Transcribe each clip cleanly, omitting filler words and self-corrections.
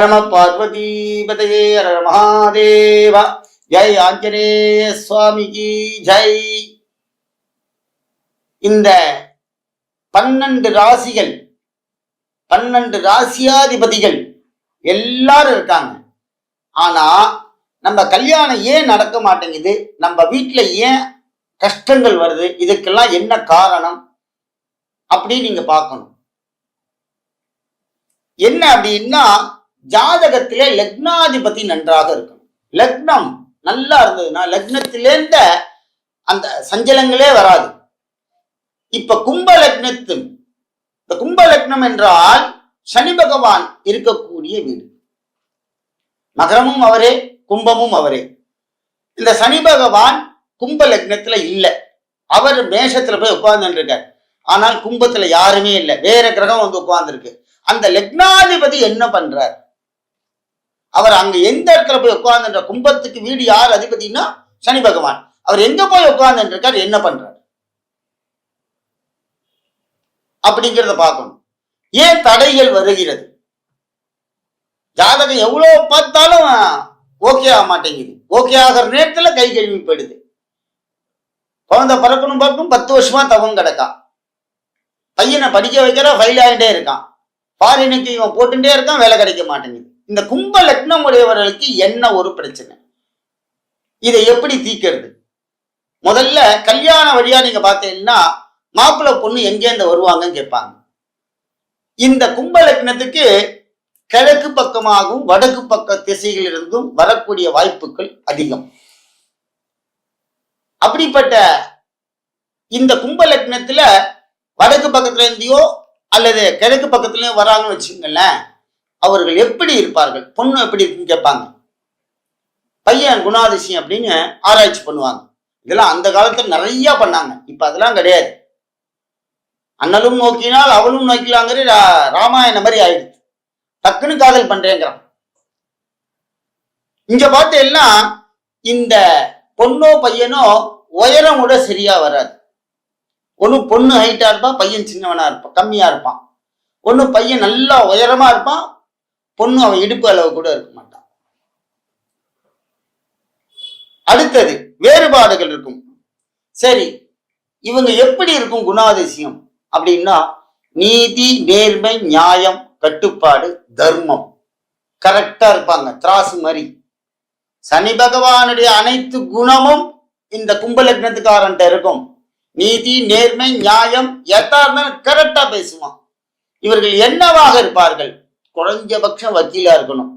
நம பார்வதி பதையே ஹர மகாதேவா. ஜெய் ஆஞ்சநேய சுவாமிக்கு ஜெய். இந்த 12 ராசிகள், 12 ராசியாதிபதிகள் எல்லாரும் இருக்காங்க. ஆனா நம்ம கல்யாணம் ஏன் நடக்க மாட்டேங்குது, நம்ம வீட்டுல ஏன் கஷ்டங்கள் வருது, இதுக்கெல்லாம் என்ன காரணம் அப்படின்னு நீங்க பார்க்கணும். என்ன அப்படின்னா, ஜாதகத்திலே லக்னாதிபதி நன்றாக இருக்கணும். லக்னம் நல்லா இருந்ததுன்னா லக்னத்திலேந்த அந்த சஞ்சலங்களே வராது. இப்ப கும்ப லக்னம் என்றால் சனி பகவான் இருக்கக்கூடிய வீடு. மகரமும் அவரே, கும்பமும் அவரே. இந்த சனி பகவான் கும்ப லக்னத்துல இல்லை, அவர் மேஷத்துல போய் உட்கார்ந்து இருக்கார். ஆனால் கும்பத்துல யாருமே இல்லை, வேற கிரகம் வந்து உட்கார்ந்து இருக்கு. அந்த லக்னாதிபதி என்ன பண்றார்? அவர் அங்க எந்த இடத்துல போய் உட்கார்ந்துன்ற, கும்பத்துக்கு வீடு யார் அதிபதினா சனி பகவான். அவர் எங்க போய் உட்கார்ந்து இருக்கார், என்ன பண்றார் அப்படிங்கிறத பார்க்கணும். ஏன் தடைகள் வருகிறது? ஜாதகம் எவ்வளவு பார்த்தாலும் ஓகே ஆக மாட்டேங்குது. ஓகே ஆகிற நேரத்துல கை கழுவி போயிடுது. குழந்தை பறக்கணும் பார்க்கணும், 10 வருஷமா தவம் கிடக்கான். பையனை படிக்க வைக்கிற ஃபெயில் ஆகிட்டே இருக்கான். ஃபாரினுக்கு இவன் போட்டுட்டே இருக்கான், வேலை கிடைக்க மாட்டேங்குது. இந்த கும்ப லக்னம் உடையவர்களுக்கு என்ன ஒரு பிரச்சனை, இதை எப்படி தீர்க்கிறது? முதல்ல கல்யாண வழியா நீங்க பார்த்தீங்கன்னா, மாப்பிள்ளை பொண்ணு எங்கேருந்து வருவாங்கன்னு கேட்பாங்க. இந்த கும்ப லக்னத்துக்கு கிழக்கு பக்கமாகவும் வடக்கு பக்க திசைகளிலிருந்தும் வரக்கூடிய வாய்ப்புகள் அதிகம். அப்படிப்பட்ட இந்த கும்ப லக்னத்துல வடக்கு பக்கத்துல இருந்தியோ அல்லது கிழக்கு பக்கத்துலயோ வராங்கன்னு வச்சுக்கோங்களேன், அவர்கள் எப்படி இருப்பார்கள், பொண்ணு எப்படி இருக்குன்னு கேட்பாங்க. பையன் குணாதிசயம் அப்படின்னு ஆராய்ச்சி பண்ணுவாங்க. இதெல்லாம் அந்த காலத்துல நிறைய பண்ணாங்க, இப்ப அதெல்லாம் கிடையாது. அண்ணலும் நோக்கினால் அவளும் நோக்கலாங்கிற ராமாயணம் மாதிரி ஆயிடுச்சு. டக்குன்னு காதல் பண்றேங்கிறான். இங்க பார்த்தேன்னா இந்த பொண்ணோ பையனோ உயரம் கூட சரியா வராது. ஒண்ணு பொண்ணு ஹைட்டா இருப்பான், பையன் சின்னவனா இருப்பான், கம்மியா இருப்பான். ஒண்ணு பையன் நல்லா உயரமா இருப்பான், பொண்ணு அவன் இடுப்பு அளவு கூட இருக்க மாட்டான். அடுத்தது வேறுபாடுகள் இருக்கும். சரி, இவங்க எப்படி இருக்கும் குணாதிசயம் அப்படின்னா, நீதி, நேர்மை, நியாயம், கட்டுப்பாடு, தர்மம் கரெக்டா இருப்பாங்க, திராசு மாதிரி. சனி பகவானுடைய அனைத்து குணமும் இந்த கும்ப லக்னத்துக்காரன்ட்ட இருக்கும். நீதி, நேர்மை, நியாயம் எதா இருந்தாலும் கரெக்டா பேசுவான். இவர்கள் என்னவாக இருப்பார்கள்? குறைஞ்சபட்சம் வக்கீலா இருக்கணும்,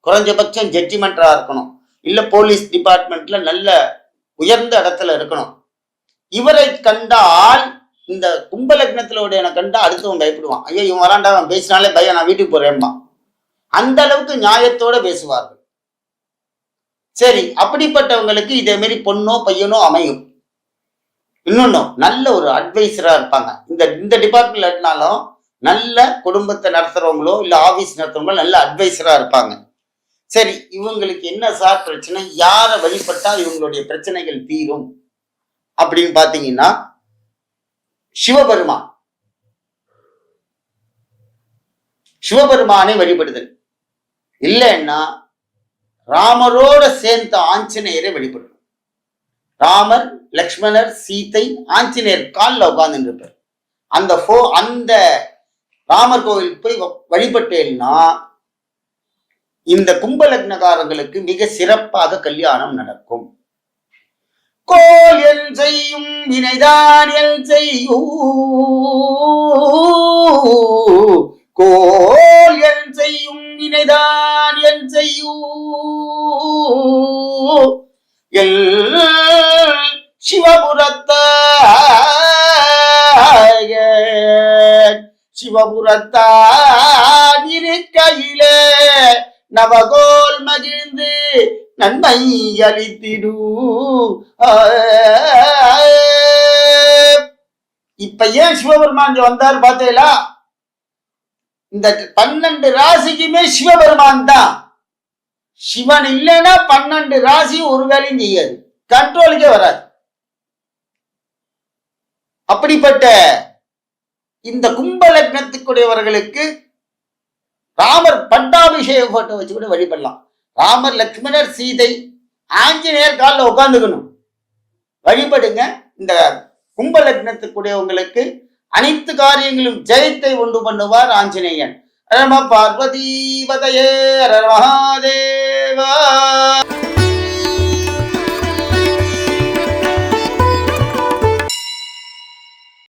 குறைஞ்சபட்சம் ஜட்ஜிமெண்டரா இருக்கணும், இல்ல போலீஸ் டிபார்ட்மெண்ட்ல நல்ல உயர்ந்த இடத்துல இருக்கணும். இவரை கண்டால், இந்த கும்ப லக்னத்துல கண்டா அடுத்தவன் பயப்படுவான். ஐயோ இவன் வராண்டா, அவன் பேசினாலே பையன் நான் வீட்டுக்கு போறேன்பா. அந்த அளவுக்கு நியாயத்தோட பேசுவார்கள். சரி, அப்படிப்பட்டவங்களுக்கு இதே மாதிரி பொண்ணோ பையனோ அமையும். இன்னொன்னு, நல்ல ஒரு அட்வைசரா இருப்பாங்க. இந்த டிபார்ட்மெண்ட்ல இருந்தாலும் நல்ல குடும்பத்தை நடத்துறவங்களோ இல்ல ஆபீஸ் நடத்துறவங்களோ நல்ல அட்வைசரா இருப்பாங்க. சரி, இவங்களுக்கு என்ன சார் பிரச்சனை, யாரை வழிபட்டா இவங்களுடைய பிரச்சனைகள் தீரும் அப்படின்னு பாத்தீங்கன்னா, சிவபெருமானை வழிபடுதல். இல்லைன்னா ராமரோட சேர்ந்த ஆஞ்சநேயரை வழிபடணும். ராமர், லக்ஷ்மணர், சீதை, ஆஞ்சநேயர் காலில் உட்கார்ந்து இருப்பார். அந்த ராமர் கோவிலுக்கு போய் வழிபட்டேன்னா இந்த கும்ப லக்னக்காரங்களுக்கு மிக சிறப்பாக கல்யாணம் நடக்கும். கோல் என் செய்யும் வினைதான் என் செய்யும், கோல் என் செய்யும் வினைதான் என் செய்யும், எல் சிவபுரத்த இருக்கையிலே நவகோல் மகிழ்ந்து நன்மை அளித்திடு. இப்ப ஏன் சிவபெருமான் வந்தார் பார்த்தீங்களா? இந்த 12 ராசிக்குமே சிவபெருமான் தான். சிவன் இல்லைன்னா 12 ராசி ஒரு வேலையும் செய்யாது, கண்ட்ரோலுக்கே வராது. அப்படிப்பட்ட இந்த கும்ப லக்னத்துக்குடையவர்களுக்கு ராமர் பட்டாபிஷேக போட்டோ வச்சு கூட வழிபடலாம். ராமர், லக்ஷ்மணர், சீதை, ஆஞ்சநேயர் காலில் உட்காந்துக்கணும், வழிபடுங்க. இந்த கும்ப லக்னத்துக்குடையவங்களுக்கு அனைத்து காரியங்களும் ஜெயத்தை உண்டு பண்ணுவார் ஆஞ்சநேயன். நம பார்வதி பதையே, ஹர மகாதேவ.